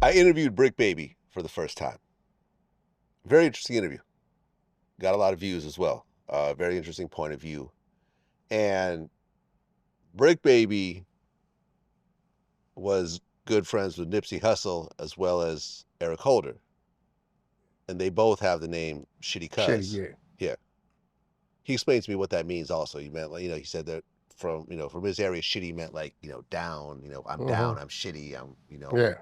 I interviewed Brick Baby for the first time. Very interesting interview. Got a lot of views as well. Very interesting point of view. And Brick Baby was good friends with Nipsey Hussle as well as Eric Holder. And they both have the name Shitty Cuz. Shitty, yeah. Yeah. He explained to me what that means also. He meant, like, he said that from his area, shitty meant like, down, I'm down, I'm shitty, I'm, yeah,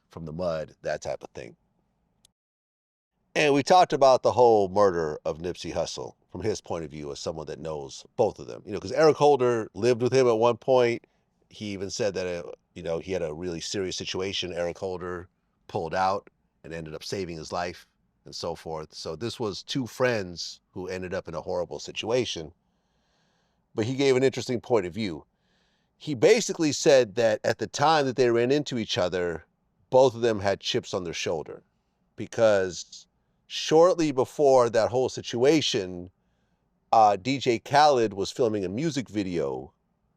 from the mud, that type of thing. And we talked about the whole murder of Nipsey Hussle from his point of view as someone that knows both of them. Because Eric Holder lived with him at one point. He even said that, he had a really serious situation. Eric Holder pulled out and ended up saving his life and so forth. So this was two friends who ended up in a horrible situation. But he gave an interesting point of view. He basically said that at the time that they ran into each other, both of them had chips on their shoulder because shortly before that whole situation, DJ Khaled was filming a music video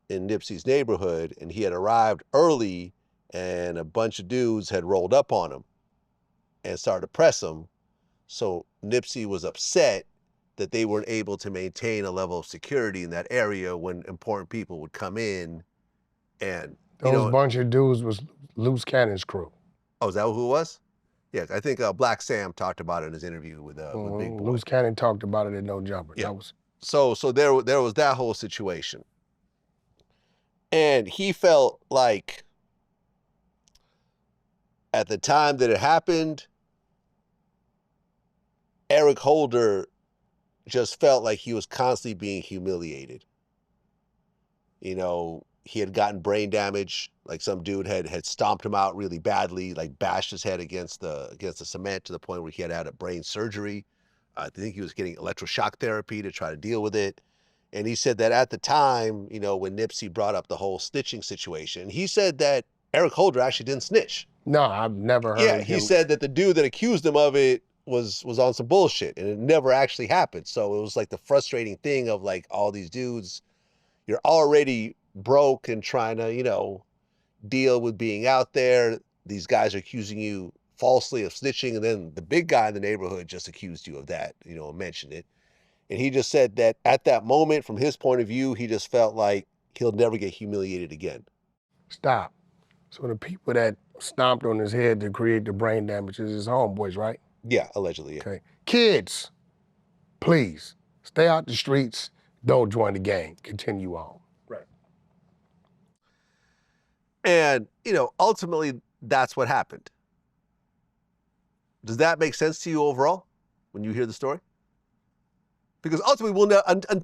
in Nipsey's neighborhood, and he had arrived early, and a bunch of dudes had rolled up on him and started to press him. So Nipsey was upset that they weren't able to maintain a level of security in that area when important people would come in. And those bunch of dudes was Loose Cannon's crew. Oh, is that who it was? Yeah, I think Black Sam talked about it in his interview with Big Boy. Loose Cannon talked about it in No Jumper. Yeah. So there was that whole situation. And he felt like at the time that it happened, Eric Holder just felt like he was constantly being humiliated. He had gotten brain damage, like some dude had stomped him out really badly, like bashed his head against the cement to the point where he had a brain surgery. I think he was getting electroshock therapy to try to deal with it. And he said that at the time, when Nipsey brought up the whole snitching situation, he said that Eric Holder actually didn't snitch. No, I've never heard him. He said that the dude that accused him of it was on some bullshit, and it never actually happened. So it was like the frustrating thing of like all these dudes, you're already broke and trying to, deal with being out there. These guys are accusing you falsely of snitching, and then the big guy in the neighborhood just accused you of that, mentioned it. And he just said that at that moment, from his point of view, he just felt like he'll never get humiliated again. Stop. So the people that stomped on his head to create the brain damage is his homeboys, right? Yeah, allegedly, yeah. Okay. Kids, please, stay out the streets. Don't join the gang. Continue on. Right. And, ultimately, that's what happened. Does that make sense to you overall when you hear the story? Because ultimately, we'll know,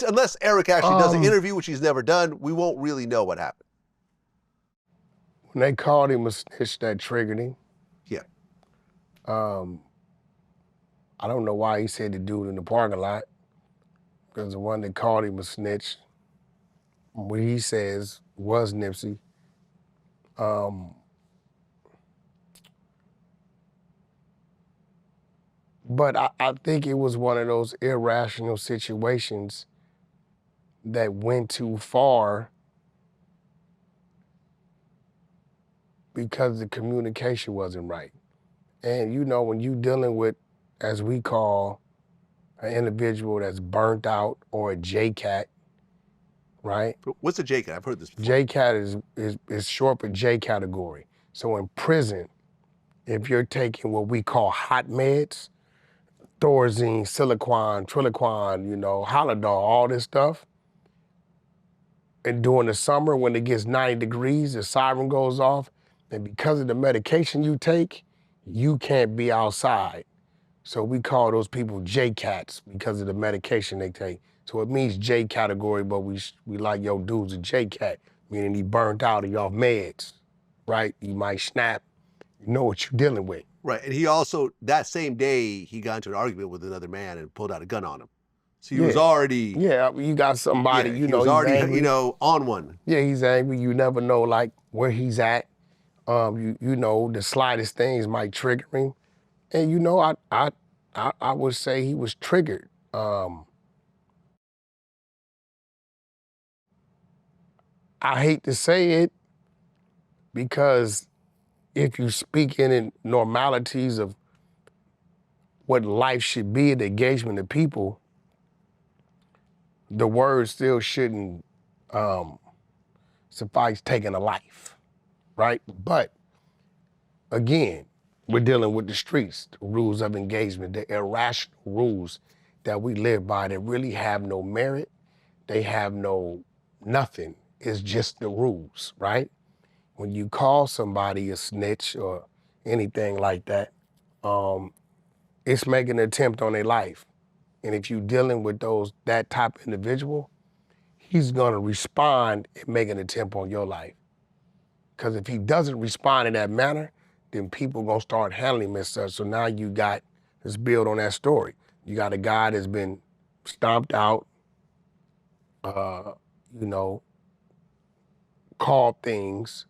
unless Eric actually does an interview, which he's never done, we won't really know what happened. When they called him a snitch, that triggered him. Yeah. I don't know why he said the dude in the parking lot, because the one that called him a snitch, what he says was Nipsey. But I think it was one of those irrational situations that went too far because the communication wasn't right. And when you're dealing with, as we call, an individual that's burnt out or a J-Cat, right? What's a J-Cat? I've heard this before. J-Cat is short for J category. So in prison, if you're taking what we call hot meds, Thorazine, Siloquan, Triloquan, Halidol, all this stuff, and during the summer when it gets 90 degrees, the siren goes off, and because of the medication you take, you can't be outside. So we call those people J-Cats because of the medication they take. So it means J category, but we like, yo, dude's a J-Cat, meaning he burnt out, he off meds, right? He might snap, you know what you're dealing with. Right, and he also, that same day, he got into an argument with another man and pulled out a gun on him. So he was already... Yeah, you got somebody, he was already, angry. On one. Yeah, he's angry. You never know, like, where he's at. The slightest things might trigger him. And, I would say he was triggered. I hate to say it because, if you speak in normalities of what life should be, the engagement of people, the word still shouldn't suffice taking a life, right? But again, we're dealing with the streets, the rules of engagement, the irrational rules that we live by that really have no merit. They have no nothing. It's just the rules, right? When you call somebody a snitch or anything like that, it's making an attempt on their life. And if you're dealing with that type of individual, he's gonna respond and make an attempt on your life. Because if he doesn't respond in that manner, then people gonna start handling him as such. So now you got, let's build on that story. You got a guy that's been stomped out, you know, called things,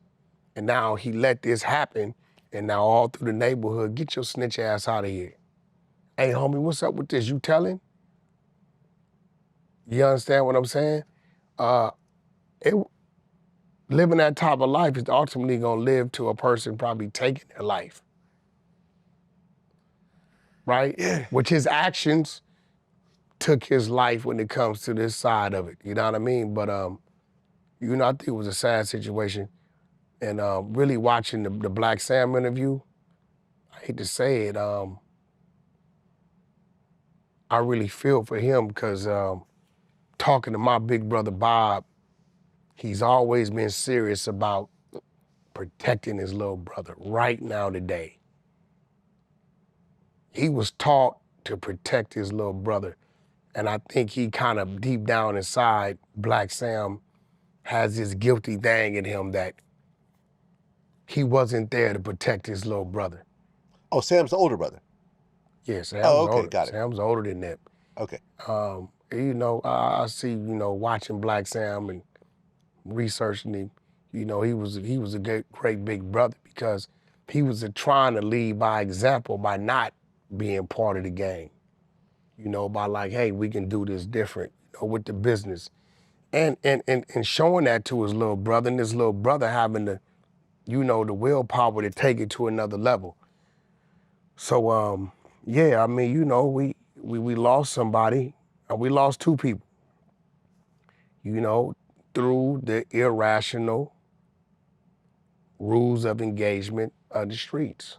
and now he let this happen, and now all through the neighborhood, get your snitch ass out of here. Hey homie, what's up with this? You telling? You understand what I'm saying? It, living that type of life is ultimately gonna live to a person probably taking their life. Right? Yeah. Which his actions took his life when it comes to this side of it. You know what I mean? But you know, I think it was a sad situation. And really watching the Black Sam interview, I hate to say it, I really feel for him because talking to my big brother Bob, he's always been serious about protecting his little brother right now today. He was taught to protect his little brother. And I think he kind of deep down inside, Black Sam has this guilty thing in him that he wasn't there to protect his little brother. Oh, Sam's the older brother. Yeah, Sam's Oh, okay, older. got it. Sam's older than Nip. Okay. You know, I see, you know, watching Black Sam and researching him, you know, he was a great big brother because he was trying to lead by example by not being part of the game. You know, by like, hey, we can do this different, you know, with the business. And showing that to his little brother, and his little brother having the, you know, the willpower to take it to another level. So yeah, I mean, you know, we lost somebody, and we lost two people, you know, through the irrational rules of engagement of the streets.